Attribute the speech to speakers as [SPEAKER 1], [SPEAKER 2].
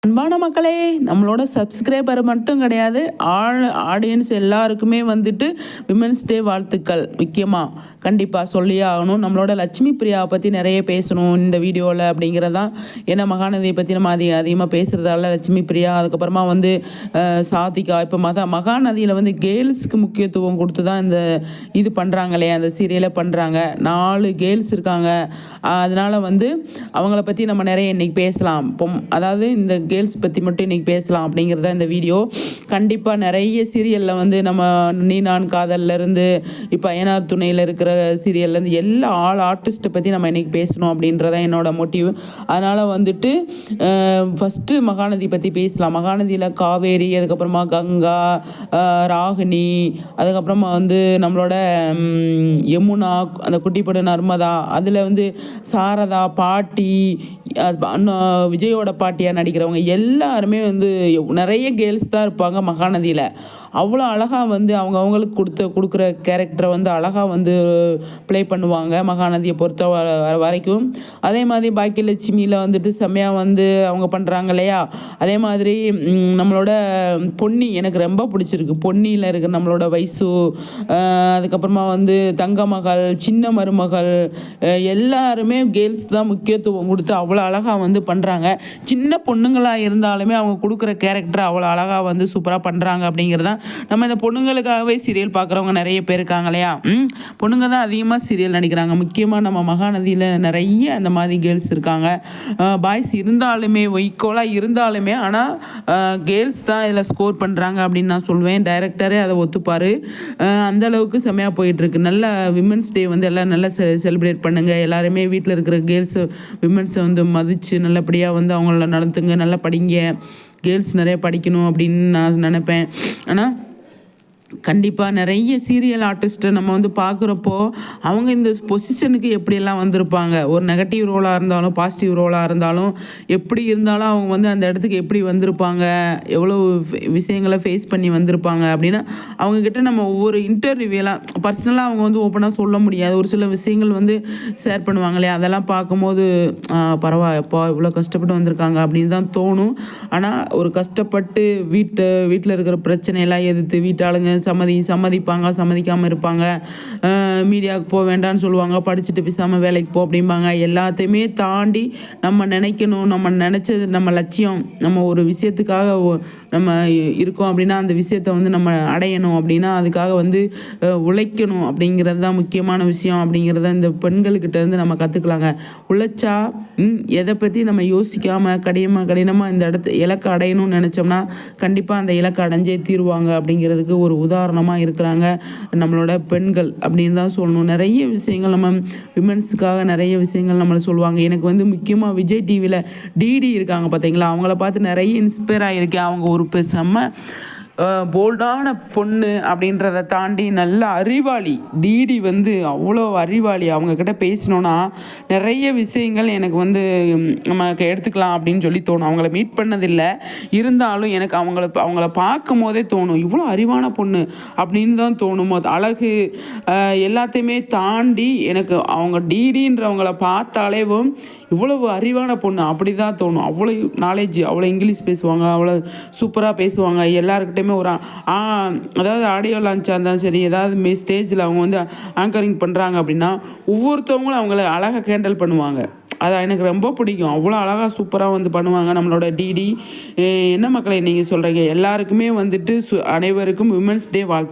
[SPEAKER 1] அன்பான மக்களே, நம்மளோட சப்ஸ்கிரைபர் மட்டும் கிடையாது, ஆடியன்ஸ் எல்லாருக்குமே வந்துட்டு விமென்ஸ் டே வாழ்த்துக்கள். முக்கியமாக கண்டிப்பாக சொல்லியே ஆகணும். நம்மளோட லட்சுமி பிரியாவை பற்றி நிறைய பேசணும் இந்த வீடியோவில் அப்படிங்கிறதான். ஏன்னா மகாநதியை பற்றி நம்ம அதிகமாக பேசுகிறதால லட்சுமி பிரியா, அதுக்கப்புறமா வந்து சாதிகா, இப்போ மகாநதியில் வந்து கேர்ள்ஸ்க்கு முக்கியத்துவம் கொடுத்து தான் இது பண்ணுறாங்களே, அந்த சீரியலை பண்ணுறாங்க. 4 கேர்ள்ஸ் இருக்காங்க. அதனால் வந்து அவங்கள பற்றி நம்ம நிறைய இன்றைக்கி பேசலாம். அதாவது இந்த கேர்ள்ஸ் பற்றி மட்டும் இன்றைக்கி பேசலாம் அப்படிங்கிறத இந்த வீடியோ. கண்டிப்பாக நிறைய சீரியலில் வந்து நம்ம நீ நான் காதல்லேருந்து இப்போ அயனார் துணையில் இருக்கிற சீரியல்லேருந்து எல்லா ஆர்டிஸ்ட்டை பற்றி நம்ம இன்றைக்கி பேசணும் அப்படின்றதான் என்னோடய மோட்டிவ். அதனால் வந்துட்டு ஃபஸ்ட்டு மகாநதி பற்றி பேசலாம். மகாநதியில் காவேரி, அதுக்கப்புறமா கங்கா, ராகினி, அதுக்கப்புறமா வந்து நம்மளோட யமுனா, அந்த குட்டிப்படு நர்மதா, அதில் வந்து சாரதா, பாட்டி, விஜயோட பாட்டியாக நடிக்கிறவங்க எல்லாருமே வந்து நிறைய கேர்ள்ஸ் தான் இருப்பாங்க மகாநதியில். அவ்வளோ அழகாக வந்து அவங்களுக்கு கொடுக்குற கேரக்டரை வந்து அழகாக வந்து ப்ளே பண்ணுவாங்க மகாநதியை பொறுத்த வரைக்கும். அதே மாதிரி பாக்கியலட்சுமியில் வந்துட்டு செம்மையாக வந்து அவங்க பண்ணுறாங்க இல்லையா. அதே மாதிரி நம்மளோட பொன்னி எனக்கு ரொம்ப பிடிச்சிருக்கு. பொன்னியில் இருக்கிற நம்மளோட வைசு, அதுக்கப்புறமா வந்து தங்க மகள், சின்ன மருமகள், எல்லாருமே கேர்ள்ஸ் தான் முக்கியத்துவம் கொடுத்து அவ்வளோ அழகாக வந்து பண்ணுறாங்க. சின்ன பொண்ணுங்களாக இருந்தாலுமே அவங்க கொடுக்குற கேரக்டர் அவ்வளோ அழகாக வந்து சூப்பராக பண்ணுறாங்க அப்படிங்கிறதான். நம்ம இந்த பொண்ணுங்களுக்காகவே சீரியல் பார்க்குறவங்க நிறைய பேர் இருக்காங்க இல்லையா. பொண்ணுங்க தான் அதிகமாக சீரியல் நடிக்கிறாங்க. முக்கியமாக நம்ம மகாநதியில் நிறைய அந்த மாதிரி கேர்ள்ஸ் இருக்காங்க. பாய்ஸ் இருந்தாலுமே ஈக்குவலாக இருந்தாலுமே ஆனால் கேர்ள்ஸ் தான் இதில் ஸ்கோர் பண்ணுறாங்க அப்படின்னு நான் சொல்லுவேன். டைரக்டரே அதை ஒத்துப்பார். அந்தளவுக்கு செம்மையாக போயிட்டுருக்கு. நல்ல விமென்ஸ் டே வந்து எல்லாம் நல்லா செலிப்ரேட் பண்ணுங்கள். எல்லாருமே வீட்டில் இருக்கிற கேர்ள்ஸு விமென்ஸை வந்து மதித்து நல்லபடியாக வந்து அவங்கள நடத்துங்க. நல்லா படிங்க. கேர்ள்ஸ் நிறைய படிக்கணும் அப்படின்னு நான் நினைப்பேன். ஆனால் கண்டிப்பாக நிறைய சீரியல் ஆர்டிஸ்ட்டை நம்ம வந்து பார்க்குறப்போ அவங்க இந்த பொசிஷனுக்கு எப்படியெல்லாம் வந்திருப்பாங்க. ஒரு நெகட்டிவ் ரோலாக இருந்தாலும் பாசிட்டிவ் ரோலாக இருந்தாலும் எப்படி இருந்தாலும் அவங்க வந்து அந்த இடத்துக்கு எப்படி வந்திருப்பாங்க, எவ்வளோ விஷயங்களை ஃபேஸ் பண்ணி வந்திருப்பாங்க அப்படின்னா அவங்கக்கிட்ட நம்ம ஒவ்வொரு இன்டர்வியூலாம் பர்சனலாக அவங்க வந்து ஓப்பனாக சொல்ல முடியாது. ஒரு சில விஷயங்கள் வந்து ஷேர் பண்ணுவாங்களே, அதெல்லாம் பார்க்கும்போது பரவாயில்லப்பா இவ்வளோ கஷ்டப்பட்டு வந்திருக்காங்க அப்படின்னு தான் தோணும். ஆனால் ஒரு கஷ்டப்பட்டு வீட்டில் இருக்கிற பிரச்சனையெல்லாம் எதிர்த்து வீட்டாளுங்க சம்மதிப்பாங்க, சம்மதிக்காமல் இருப்பாங்க, மீடியாவுக்கு போக வேண்டாம்னு சொல்லுவாங்க, படிச்சுட்டு பேசாமல் வேலைக்கு போ அப்படிம்பாங்க. எல்லாத்தையுமே தாண்டி நம்ம நினைக்கணும், நம்ம நினச்சது நம்ம லட்சியம், நம்ம ஒரு விஷயத்துக்காக நம்ம இருக்கோம் அப்படின்னா அந்த விஷயத்தை வந்து நம்ம அடையணும் அப்படின்னா அதுக்காக வந்து உழைக்கணும் அப்படிங்கிறது தான் முக்கியமான விஷயம் அப்படிங்கிறத இந்த பெண்கள்கிட்ட இருந்து நம்ம கற்றுக்கலாங்க. உழைச்சா எதை பற்றி நம்ம யோசிக்காமல் கடினமாக இந்த இலக்கை அடையணும்னு நினச்சோம்னா கண்டிப்பாக அந்த இலக்கை அடைஞ்சே தீருவாங்க அப்படிங்கிறதுக்கு ஒரு உதாரணமாக இருக்கிறாங்க நம்மளோட பெண்கள் அப்படின்னு தான் சொல்லணும். நிறைய விஷயங்கள் நம்ம விமென்ஸுக்காக நிறைய விஷயங்கள் நம்மளை சொல்லுவாங்க. எனக்கு வந்து முக்கியமாக விஜய் டிவியில் டிடி இருக்காங்க பார்த்தீங்களா, அவங்கள பார்த்து நிறைய இன்ஸ்பயர் ஆகியிருக்கேன். அவங்க ஒரு செம்ம போல்டான பொண்ணு அப்படின்றத தாண்டி நல்ல அறிவாளி. டிடி வந்து அவ்வளோ அறிவாளி. அவங்கக்கிட்ட பேசினோன்னா நிறைய விஷயங்கள் எனக்கு வந்து நமக்கு எடுத்துக்கலாம் அப்படின்னு சொல்லி தோணும். அவங்கள மீட் பண்ணதில்லை, இருந்தாலும் எனக்கு அவங்கள பார்க்கும் போதே தோணும் இவ்வளோ அறிவான பொண்ணு அப்படின்னு தான் தோணும். போது அழகு எல்லாத்தையுமே தாண்டி எனக்கு அவங்க டிடின்றவங்கள பார்த்தாலேவும் இவ்வளவு அறிவான பொண்ணு அப்படி தான் தோணும். அவ்வளோ நாலேஜ், அவ்வளோ இங்கிலீஷ் பேசுவாங்க, அவ்வளோ சூப்பராக பேசுவாங்க. எல்லாருக்கிட்டையுமே ஒரு அதாவது ஆடியோ லான்ச்சாக இருந்தாலும் சரி, ஏதாவது ஸ்டேஜில் அவங்க வந்து ஆங்கரிங் பண்ணுறாங்க அப்படின்னா ஒவ்வொருத்தவங்களும் அவங்கள அழகாக ஹேண்டில் பண்ணுவாங்க. அது எனக்கு ரொம்ப பிடிக்கும். அவ்வளோ அழகாக சூப்பராக வந்து பண்ணுவாங்க நம்மளோட டிடி. என்ன மக்களை நீங்கள் சொல்கிறீங்க? எல்லாருக்குமே வந்துட்டு அனைவருக்கும் விமென்ஸ் டே வாழ்த்து.